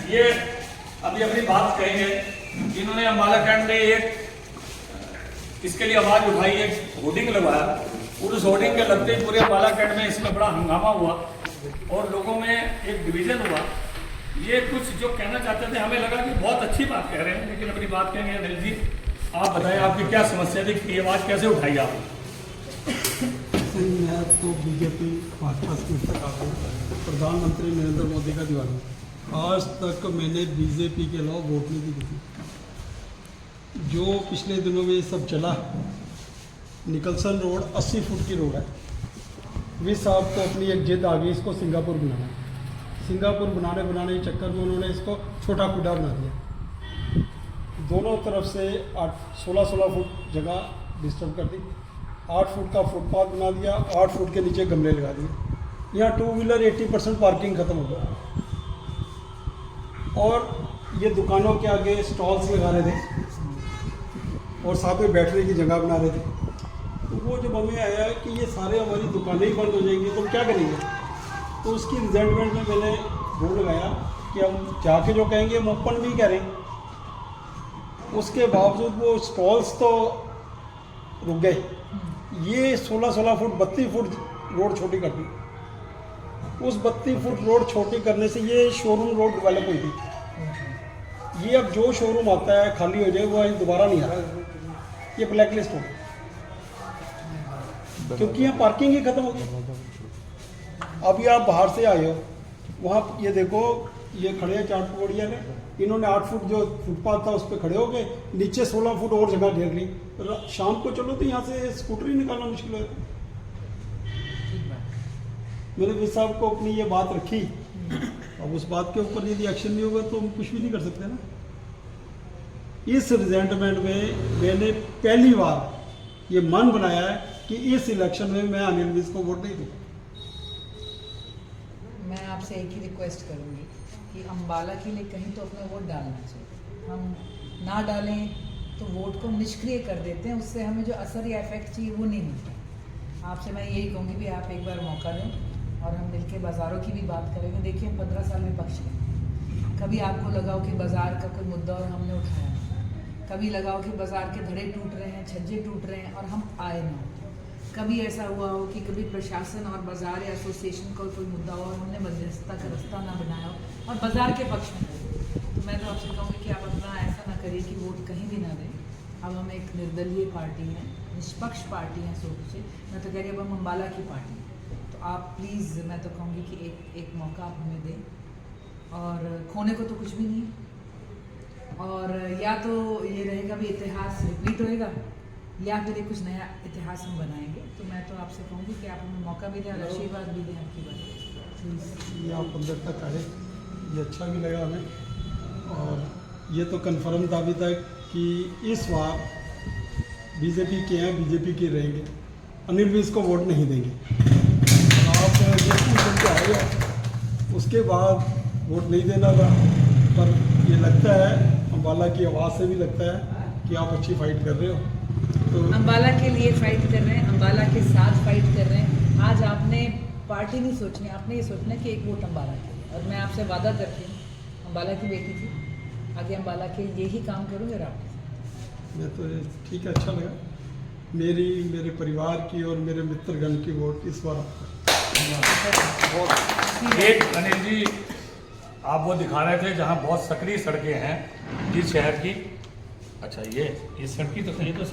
ये अभी अपनी बात कहेंगे। इन्होंने अम्बाला कैंट में एक इसके लिए आवाज उठाई, एक होर्डिंग लगवाया और उस होर्डिंग के लगते ही पूरे अम्बाला कैंट में इसमें बड़ा हंगामा हुआ और लोगों में एक डिवीजन हुआ। ये कुछ जो कहना चाहते थे हमें लगा कि बहुत अच्छी बात कह रहे हैं, लेकिन अपनी बात कहेंगे। अनिल जी आप बताएं, आपकी क्या समस्या थी, ये आवाज़ कैसे उठाई आपने? मैं तो बीजेपी भाजपा से प्रधानमंत्री नरेंद्र मोदी का दीवाना। आज तक मैंने बीजेपी के अलावा वोट नहीं दी थी। जो पिछले दिनों में ये सब चला, निकलसन रोड 80 फुट की रोड है। वे साहब को अपनी एक जिद आ गई, इसको सिंगापुर बनाना। सिंगापुर बनाने के चक्कर में उन्होंने इसको छोटा खुदा बना दिया। दोनों तरफ से 16 फुट जगह डिस्टर्ब कर दी। 8 फुट का फुटपाथ बना दिया, 8 फुट के नीचे गमले लगा दिए। यहाँ 2 व्हीलर 80% पार्किंग खत्म हो गया। और ये दुकानों के आगे स्टॉल्स लगा रहे थे और साथ में बैठने की जगह बना रहे थे। तो वो जब हमें आया कि ये सारे हमारी दुकानें ही बंद हो जाएंगी तो क्या करेंगे, तो उसकी रिजल्टमेंट में मैंने बोर्ड लगाया कि हम जाके जो कहेंगे हम ओपन भी करें। उसके बावजूद वो स्टॉल्स तो रुक गए। ये 16 फुट 32 फुट रोड छोटी कर दी। उस 32 फुट रोड छोटी करने से ये शोरूम रोड डेवलप हुई थी। ये अब जो शोरूम आता है खाली हो जाए, वो दोबारा नहीं आ रहा। ये ब्लैक लिस्ट हो गई क्योंकि यहाँ पार्किंग ही खत्म हो गई। अभी आप बाहर से आए हो, वहाँ ये देखो ये खड़े हैं चाट पकौड़िया में। इन्होंने 8 फुट जो फुटपाथ था उस पर खड़े हो गए, नीचे 16 फुट और जगह घेर ली। शाम को चलो तो यहाँ से स्कूटर ही निकालना मुश्किल हो जाता। मैंने वी साहब को अपनी ये बात रखी। अब उस बात के ऊपर यदि एक्शन नहीं होगा तो हम कुछ भी नहीं कर सकते ना। इस रिजेंटमेंट में मैंने पहली बार ये मन बनाया है कि इस इलेक्शन में मैं अनिल विज को वोट नहीं दूंगा। मैं आपसे एक ही रिक्वेस्ट करूंगी कि अम्बाला के लिए कहीं तो अपना वोट डालना चाहिए। हम ना डालें तो वोट को निष्क्रिय कर देते हैं, उससे हमें जो असर या इफेक्ट चाहिए वो नहीं मिलता। आपसे मैं यही कहूँगी भी आप एक बार मौका दें और हम मिलके बाज़ारों की भी बात करेंगे। देखिए हम 15 साल में पक्ष हैं। कभी आपको लगा हो कि बाज़ार का कोई मुद्दा और हमने उठाया, कभी लगा हो कि बाज़ार के धड़े टूट रहे हैं, छज्जे टूट रहे हैं और हम आए ना। कभी ऐसा हुआ हो कि कभी प्रशासन और बाज़ार या एसोसिएशन का कोई मुद्दा हो और हमने मध्यस्थता का रास्ता ना बनाया हो और बाज़ार के पक्ष में हो। तो मैं तो आपसे कहूँगी कि आप अपना ऐसा ना करिए कि वोट कहीं भी ना दें। अब हम एक निर्दलीय पार्टी हैं, निष्पक्ष पार्टी हैं। सोच से मैं तो कह रही अब हम अम्बाला की पार्टी हैं। तो आप प्लीज़ मैं तो कहूँगी कि एक मौका आप हमें दें। और खोने को तो कुछ भी नहीं है। और या तो ये रहेगा भी इतिहास रिपीट होएगा या फिर कुछ नया इतिहास हम बनाएंगे। तो मैं तो आपसे कहूँगी कि आप हमें मौका भी दें और आशीर्वाद भी दें आपकी बात। ये आप अंदर तक आए, ये अच्छा भी लगा हमें। और ये तो कन्फर्म था अभी तक कि इस बार बीजेपी के हैं, बीजेपी के रहेंगे, अनिल विज को वोट नहीं देंगे। आप ये सुन के आए हो, उसके बाद वोट नहीं देना था। पर ये लगता है अम्बाला की आवाज़ से भी लगता है कि आप अच्छी फाइट कर रहे हो। तो अम्बाला के लिए फाइट कर रहे हैं, अम्बाला के साथ फाइट कर रहे हैं। आज आपने पार्टी नहीं सोचनी, आपने ये सोचना है कि एक वोट अम्बाला के लिए। और मैं आपसे वादा करती हूँ, अम्बाला की बेटी थी, आगे अम्बाला के लिए ही काम करूँगी। और आपके मैं तो ठीक है, अच्छा लगा। मेरे परिवार की और मेरे मित्रगण की वोट इस बार एक अनिल जी आप वो दिखा रहे थे जहाँ बहुत सक्रिय सड़कें हैं इस शहर की। अच्छा ये सड़की तो कहीं तो